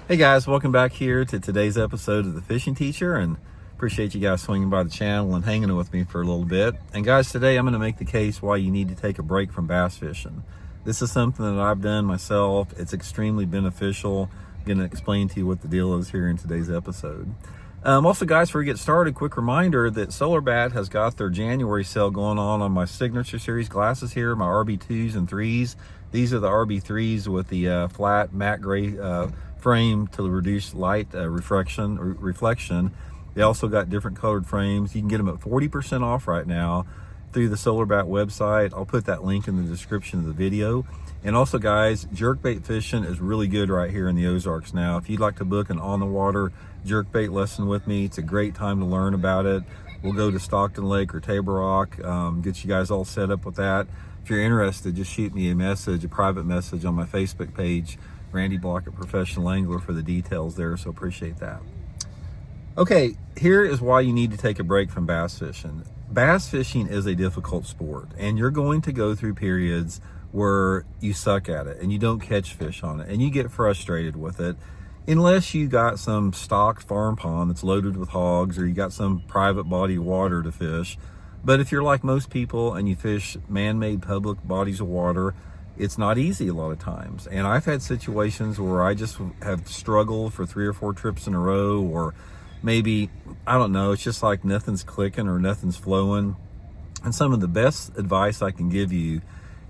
Hey guys, welcome back here to today's episode of The Fishing Teacher, and appreciate you guys swinging by the channel and hanging with me for a little bit. And guys, today I'm going to make the case why you need to take a break from bass fishing. This is something that I've done myself. It's extremely beneficial. I'm going to explain to you what the deal is here in today's episode. Also guys, before we get started, quick reminder that SolarBat has got their January sale going on my Signature Series glasses here, my RB2s and 3s. These are the RB3s with the flat matte gray frame to reduce light reflection. They also got different colored frames. You can get them at 40% off right now through the SolarBat website. I'll put that link in the description of the video. And also guys, jerkbait fishing is really good right here in the Ozarks now. If you'd like to book an on-the-water jerkbait lesson with me, it's a great time to learn about it. We'll go to Stockton Lake or Table Rock, get you guys all set up with that. If you're interested, just shoot me a private message on my Facebook page, Randy Blaukat Professional Angler, for the details there, so appreciate that. Okay, here is why you need to take a break from bass fishing. Bass fishing is a difficult sport, and you're going to go through periods where you suck at it and you don't catch fish on it and you get frustrated with it, unless you got some stocked farm pond that's loaded with hogs, or you got some private body of water to fish. But if you're like most people and you fish man-made public bodies of water, it's not easy a lot of times. And I've had situations where I just have struggled for 3 or 4 trips in a row, or maybe, I don't know, it's just like nothing's clicking or nothing's flowing. And some of the best advice I can give you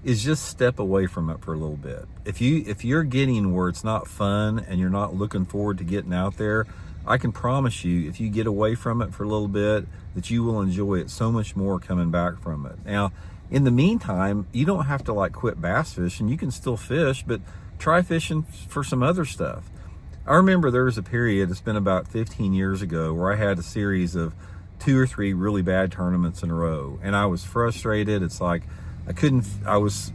is just step away from it for a little bit. If you're getting where it's not fun and you're not looking forward to getting out there, I can promise you, if you get away from it for a little bit, that you will enjoy it so much more coming back from it. Now, in the meantime, you don't have to quit bass fishing. You can still fish, but try fishing for some other stuff. I remember there was a period, it's been about 15 years ago, where I had a series of 2 or 3 really bad tournaments in a row, and I was frustrated. It's like I was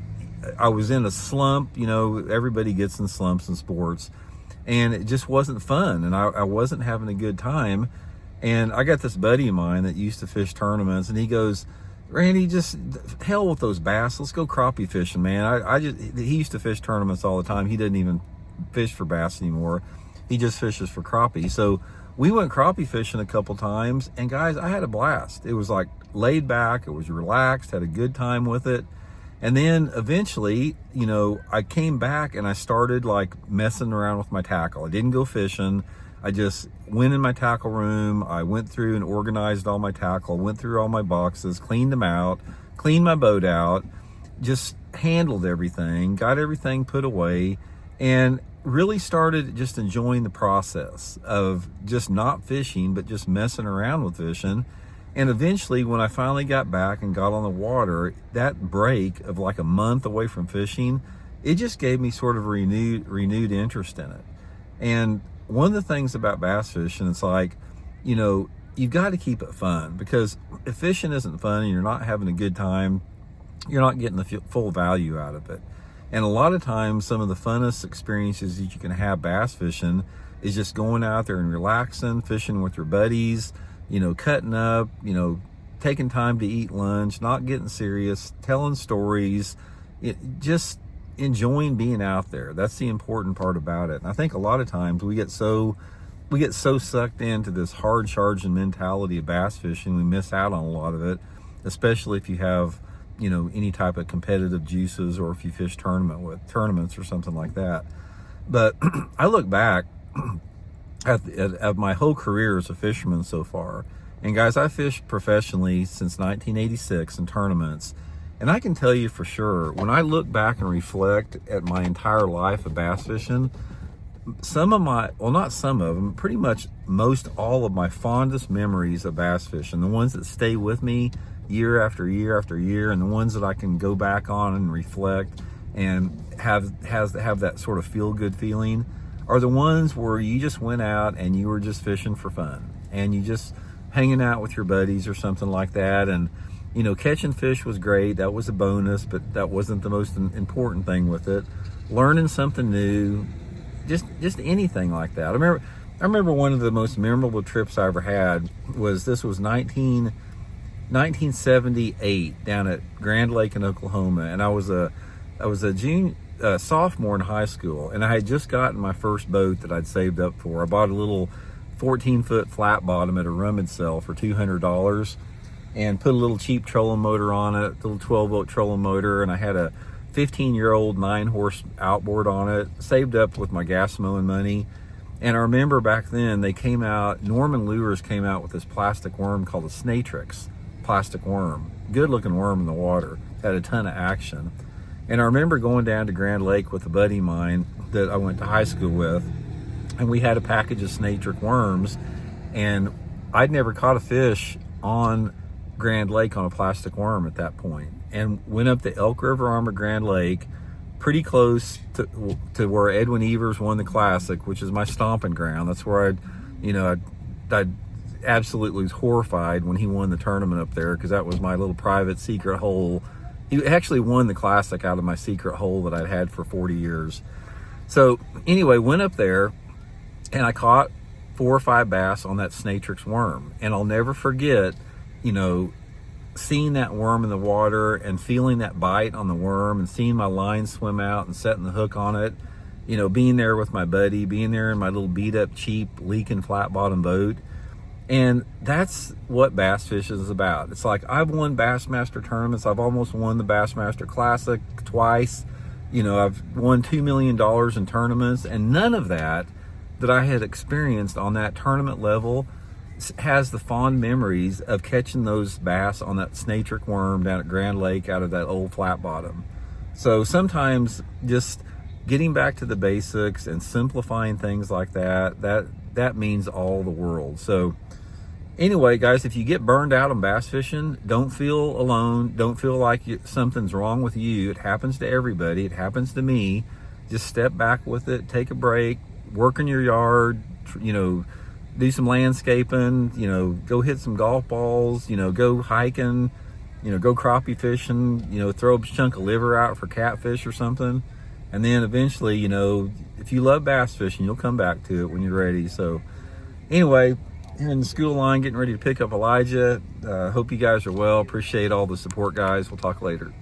in a slump. You know, everybody gets in slumps in sports, and it just wasn't fun, and I wasn't having a good time. And I got this buddy of mine that used to fish tournaments, and he goes, "Randy, just hell with those bass. Let's go crappie fishing, man." He used to fish tournaments all the time. He doesn't even fish for bass anymore. He just fishes for crappie. So we went crappie fishing a couple times, and guys, I had a blast. It was like laid back, it was relaxed, had a good time with it. And then eventually, you know, I came back and I started messing around with my tackle. I didn't go fishing. I just went in my tackle room. I went through and organized all my tackle, went through all my boxes, cleaned them out, cleaned my boat out, just handled everything, got everything put away, and really started just enjoying the process of just not fishing, but just messing around with fishing. And eventually, when I finally got back and got on the water, that break of a month away from fishing, it just gave me sort of renewed interest in it. And one of the things about bass fishing, it's you know, you've got to keep it fun, because if fishing isn't fun and you're not having a good time, you're not getting the full value out of it. And a lot of times, some of the funnest experiences that you can have bass fishing is just going out there and relaxing, fishing with your buddies, you know, cutting up, you know, taking time to eat lunch, not getting serious, telling stories, just enjoying being out there. That's the important part about it. And I think a lot of times we get so sucked into this hard charging mentality of bass fishing, we miss out on a lot of it, especially if you have, you know, any type of competitive juices, or if you fish tournaments or something like that. But I look back at my whole career as a fisherman so far, and guys, I fished professionally since 1986 in tournaments, and I can tell you for sure, when I look back and reflect at my entire life of bass fishing, pretty much most all of my fondest memories of bass fishing, the ones that stay with me year after year after year, and the ones that I can go back on and reflect and have that sort of feel-good feeling, are the ones where you just went out and you were just fishing for fun, and you just hanging out with your buddies or something like that. And, you know, catching fish was great. That was a bonus, but that wasn't the most important thing with it. Learning something new, just anything like that. I remember one of the most memorable trips I ever had was 1978 down at Grand Lake in Oklahoma, and I was a a sophomore in high school, and I had just gotten my first boat that I'd saved up for. I bought a little 14-foot flat bottom at a rummage sale for $200 and put a little cheap trolling motor on it, a little 12-volt trolling motor, and I had a 15-year-old 9-horse outboard on it, saved up with my gas mowing money. And I remember back then they came out, Norman Lures came out with this plastic worm called a Snatrix plastic worm. Good looking worm in the water, had a ton of action. And I remember going down to Grand Lake with a buddy of mine that I went to high school with, and we had a package of Snatrix worms, and I'd never caught a fish on Grand Lake on a plastic worm at that point, and went up the Elk River arm of Grand Lake, pretty close to where Edwin Evers won the Classic, which is my stomping ground. That's where I absolutely was horrified when he won the tournament up there, because that was my little private secret hole. He actually won the Classic out of my secret hole that I'd had for 40 years. So anyway, went up there and I caught 4 or 5 bass on that Snatrix worm. And I'll never forget, seeing that worm in the water and feeling that bite on the worm and seeing my line swim out and setting the hook on it, being there with my buddy, being there in my little beat up, cheap, leaking flat bottom boat. And that's what bass fishing is about. It's like, I've won Bassmaster tournaments. I've almost won the Bassmaster Classic twice. I've won $2 million in tournaments, and none of that I had experienced on that tournament level has the fond memories of catching those bass on that Snatrix worm down at Grand Lake out of that old flat bottom. So sometimes just getting back to the basics and simplifying things like that means all the world. So anyway, guys, if you get burned out on bass fishing, don't feel alone. Don't feel like something's wrong with you. It happens to everybody. It happens to me. Just step back with it, take a break, work in your yard, do some landscaping, go hit some golf balls, go hiking, go crappie fishing, throw a chunk of liver out for catfish or something. And then eventually, if you love bass fishing, you'll come back to it when you're ready. So anyway, here in the school line, getting ready to pick up Elijah. Hope you guys are well. Appreciate all the support, guys. We'll talk later.